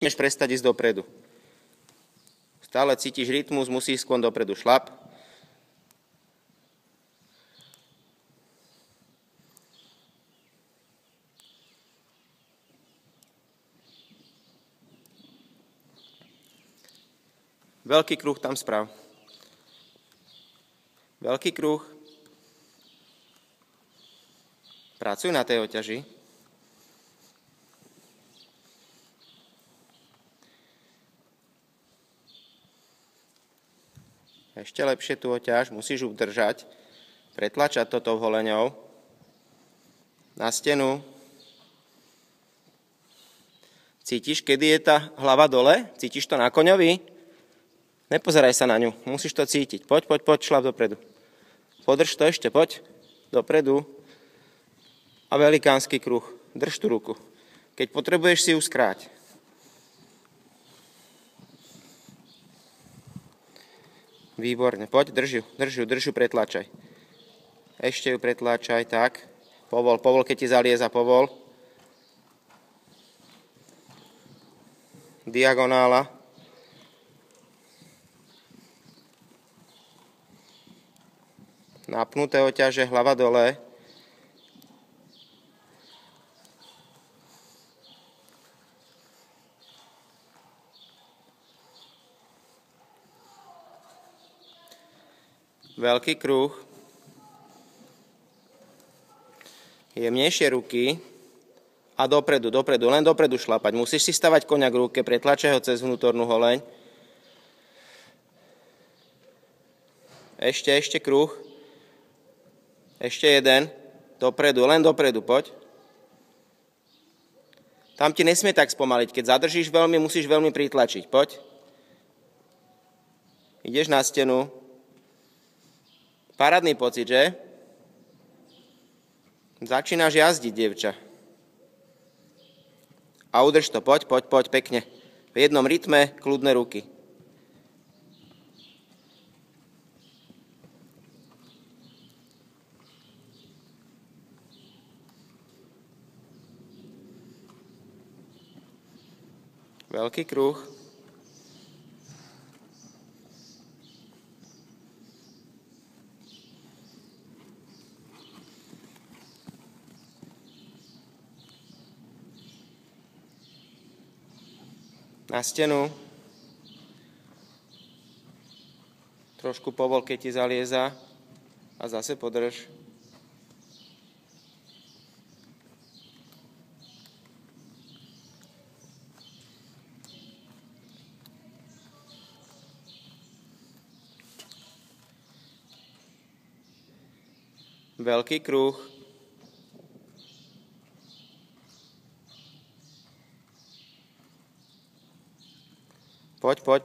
Nesmieš prestať ísť dopredu. Stále cítiš rytmus, musíš skôr dopredu. Šlap. Veľký kruh tam sprav. Veľký kruh. Pracuj na tej oťaži. Ešte lepšie tú oťaž, musíš udržať. Pretlačať toto holeňou. Na stenu. Cítiš, kedy je tá hlava dole? Cítiš to na koňovi? Nepozeraj sa na ňu, musíš to cítiť. Poď, šlap dopredu. Podrž to ešte, poď. Dopredu. A velikánsky kruh. Drž tú ruku. Keď potrebuješ, si ju skráť. Výborne, poď, drž ju, pretláčaj. Ešte ju pretláčaj, tak. Povol, keď ti zalieza, povol. Diagonála. Napnuté oťaže, hlava dole. Veľký kruh. Jemnejšie ruky. A dopredu, len dopredu šlapať. Musíš si stavať koňa k ruke, pretlačaj ho cez vnútornú holeň. Ešte kruh. Ešte jeden. Dopredu, len dopredu, poď. Tam ti nesmie tak spomaliť. Keď zadržíš veľmi, musíš veľmi pritlačiť. Poď. Ideš na stenu. Parádny pocit, že? Začínaš jazdiť, dievča. A udrž to. Poď, pekne. V jednom rytme, kľudné ruky. Veľký kruh. Na stenu. Trošku povol, keď ti zalieza. A zase podrž. Veľký kruh. Poď.